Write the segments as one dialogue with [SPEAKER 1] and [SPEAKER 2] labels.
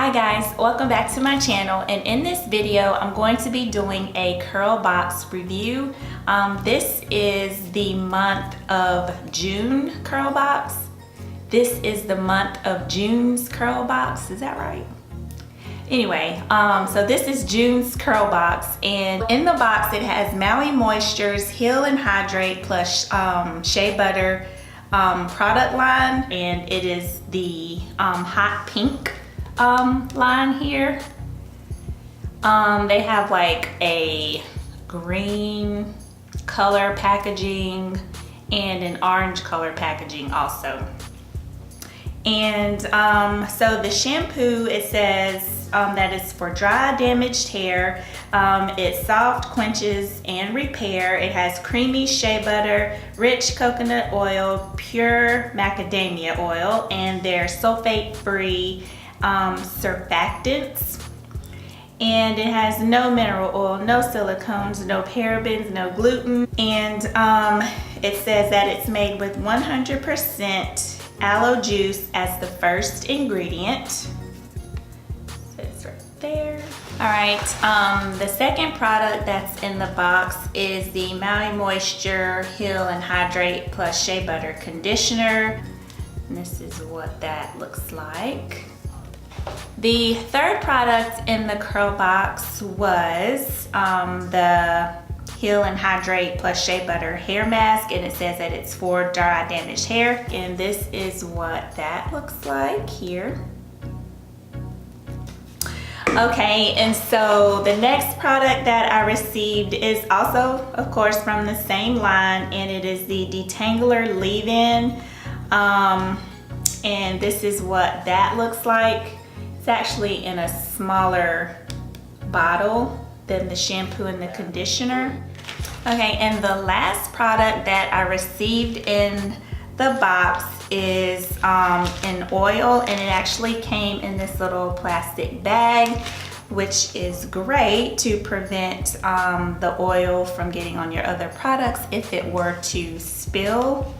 [SPEAKER 1] Hi guys, welcome back to my channel, and in this video I'm going to be doing a curl box review. This is the month of June curl box. This is the month of June's curl box, is that right? Anyway, so this is June's curl box, and in the box it has Maui Moisture's Heal and Hydrate plus Shea Butter product line, and it is the hot pink line here. They have like a green color packaging and an orange color packaging also. And so the shampoo, it says that it's for dry, damaged hair. It's soft, quenches, and repair. It has creamy shea butter, rich coconut oil, pure macadamia oil, and they're sulfate-free surfactants. And it has no mineral oil, no silicones, no parabens, no gluten. And it says that it's made with 100% aloe juice as the first ingredient. So it's right there. All right, the second product that's in the box is the Maui Moisture Heal and Hydrate plus Shea Butter Conditioner. And this is what that looks like. The third product in the curl box was the Heal and Hydrate plus Shea Butter hair mask, and it says that it's for dry, damaged hair. And this is what that looks like here. Okay, and so the next product that I received is also, of course, from the same line, and it is the Detangler Leave-In. And this is what that looks like. It's actually in a smaller bottle than the shampoo and the conditioner. Okay, and the last product that I received in the box is an oil, and it actually came in this little plastic bag, which is great to prevent the oil from getting on your other products if it were to spill.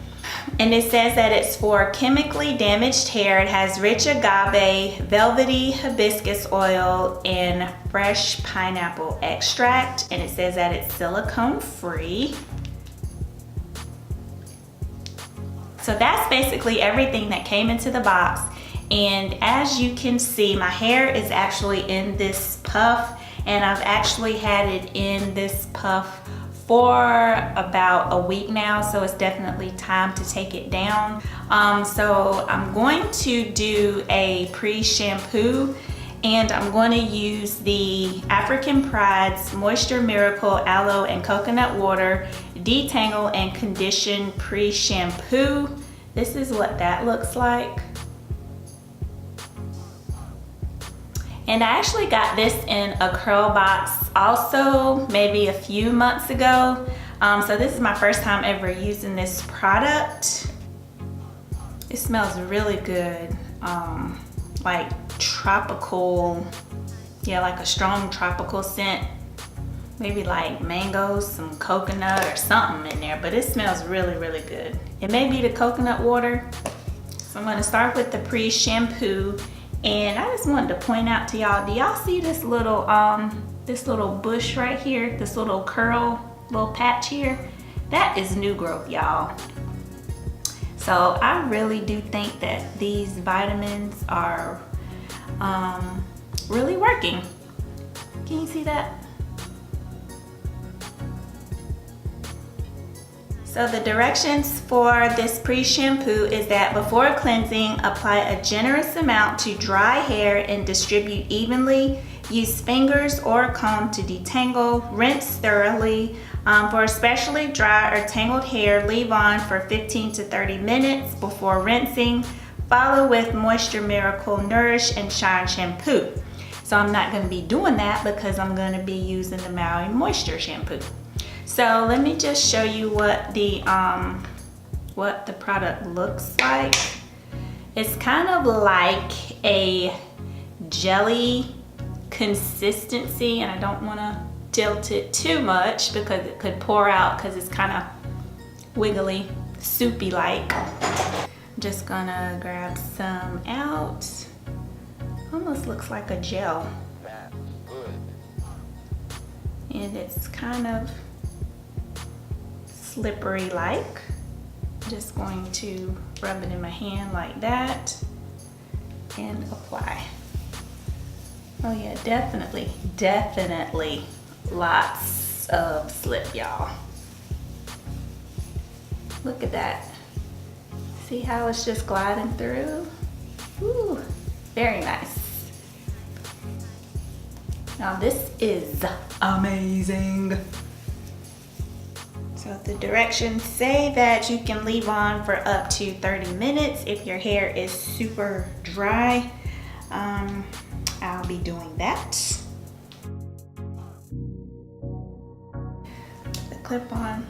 [SPEAKER 1] And it says that it's for chemically damaged hair. It has rich agave, velvety hibiscus oil, and fresh pineapple extract. And it says that it's silicone free. So that's basically everything that came into the box. And as you can see, my hair is actually in this puff, and I've actually had it in this puff for about a week now, so it's definitely time to take it down. So I'm going to do a pre-shampoo, and I'm going to use the African Pride's Moisture Miracle Aloe and Coconut Water Detangle and Condition Pre-Shampoo. This is what that looks like. And I actually got this in a curl box also maybe a few months ago. So this is my first time ever using this product. It smells really good, like tropical, yeah, like a strong tropical scent. Maybe like mangoes, some coconut or something in there, but it smells really, really good. It may be the coconut water. So I'm gonna start with the pre-shampoo. And I just wanted to point out to y'all, do y'all see this little bush right here, this little curl, little patch here? That is new growth, y'all. So I really do think that these vitamins are really working. Can you see that? So the directions for this pre-shampoo is that before cleansing, apply a generous amount to dry hair and distribute evenly. Use fingers or comb to detangle. Rinse thoroughly. For especially dry or tangled hair, leave on for 15 to 30 minutes before rinsing. Follow with Moisture Miracle Nourish and Shine Shampoo. So I'm not going to be doing that because I'm going to be using the Maui Moisture shampoo. So let me just show you what the product looks like. It's kind of like a jelly consistency, and I don't want to tilt it too much because it could pour out because it's kind of wiggly, soupy like. I'm just gonna grab some out. Almost looks like a gel.
[SPEAKER 2] That's good.
[SPEAKER 1] And it's kind of slippery like. Just going to rub it in my hand like that and apply. Oh yeah, definitely lots of slip, y'all. Look at that. See how it's just gliding through? Ooh, very nice. Now this is amazing. So the directions say that you can leave on for up to 30 minutes if your hair is super dry. I'll be doing that. Put the clip on.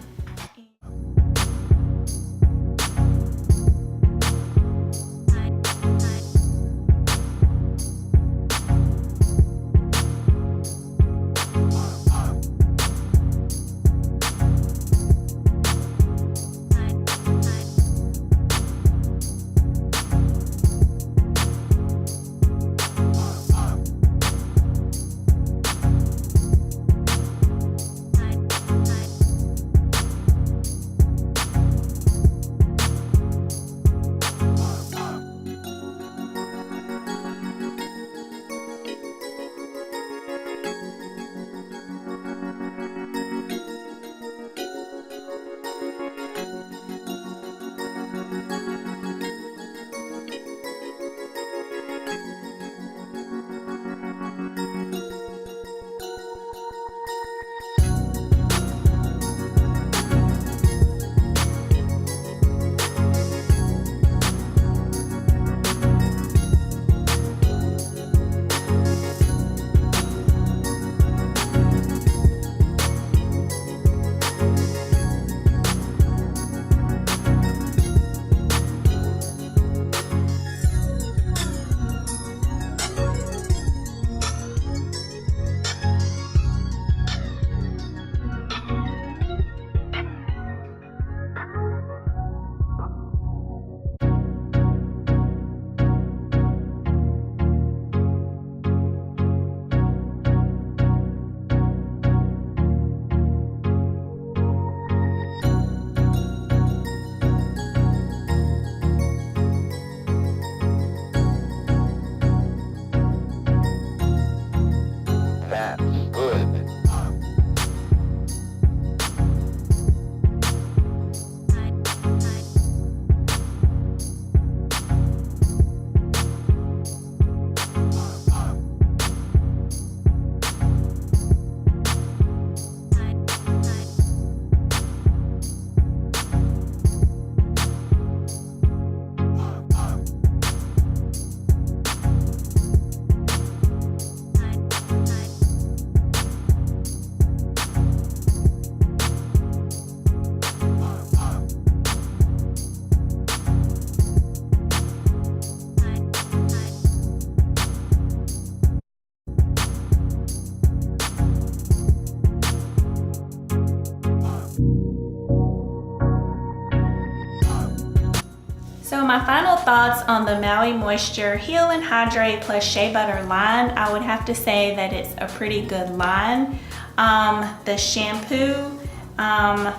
[SPEAKER 1] So my final thoughts on the Maui Moisture Heal and Hydrate plus Shea Butter line, I would have to say that it's a pretty good line. The shampoo, my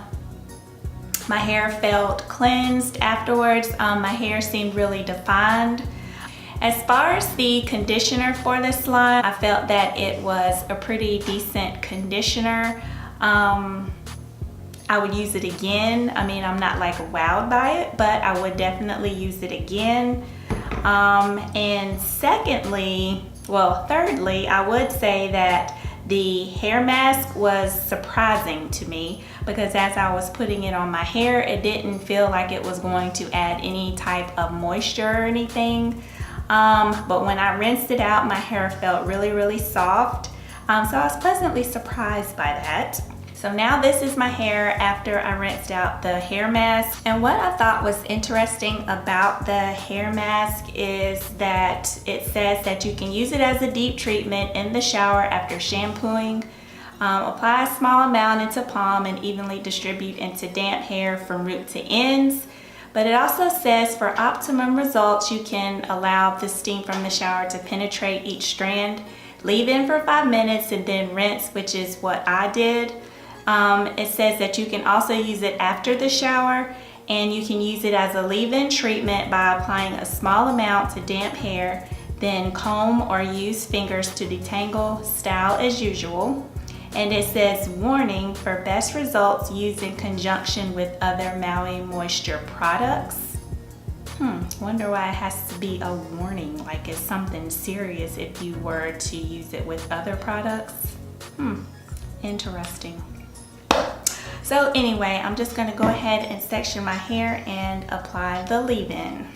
[SPEAKER 1] hair felt cleansed afterwards. My hair seemed really defined. As far as the conditioner for this line, I felt that it was a pretty decent conditioner. I would use it again. I mean, I'm not like wowed by it, but I would definitely use it again. And secondly, well, thirdly, I would say that the hair mask was surprising to me because as I was putting it on my hair, it didn't feel like it was going to add any type of moisture or anything. But when I rinsed it out, my hair felt really, really soft. So I was pleasantly surprised by that. So now this is my hair after I rinsed out the hair mask. And what I thought was interesting about the hair mask is that it says that you can use it as a deep treatment in the shower after shampooing. Apply a small amount into palm and evenly distribute into damp hair from root to ends. But it also says for optimum results, you can allow the steam from the shower to penetrate each strand. Leave in for 5 minutes and then rinse, which is what I did. It says that you can also use it after the shower, and you can use it as a leave-in treatment by applying a small amount to damp hair, then comb or use fingers to detangle, style as usual. And it says, warning, for best results, use in conjunction with other Maui moisture products. Wonder why it has to be a warning, like it's something serious if you were to use it with other products. Interesting. So anyway, I'm just gonna go ahead and section my hair and apply the leave-in.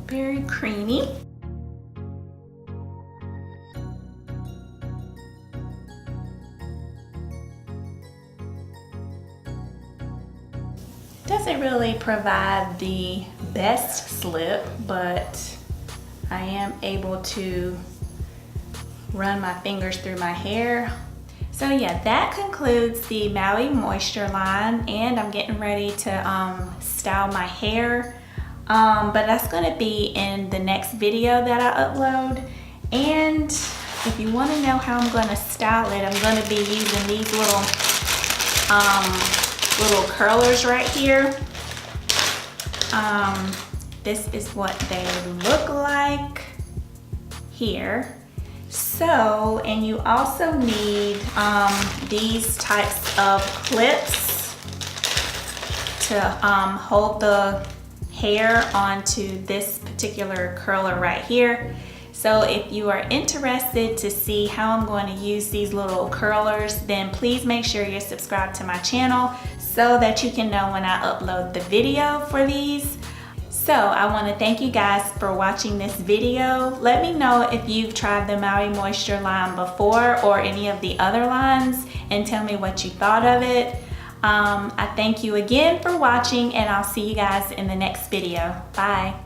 [SPEAKER 1] Very creamy. Doesn't really provide the best slip, but I am able to run my fingers through my hair. So yeah, that concludes the Maui moisture line, and I'm getting ready to style my hair. But that's gonna be in the next video that I upload. And if you wanna know how I'm gonna style it, I'm gonna be using these little curlers right here. This is what they look like here. So, and you also need these types of clips to hold the hair onto this particular curler right here. So if you are interested to see how I'm going to use these little curlers, then please make sure you're subscribed to my channel so that you can know when I upload the video for these. So I want to thank you guys for watching this video. Let me know if you've tried the Maui Moisture line before or any of the other lines, and tell me what you thought of it. I thank you again for watching, and I'll see you guys in the next video. Bye.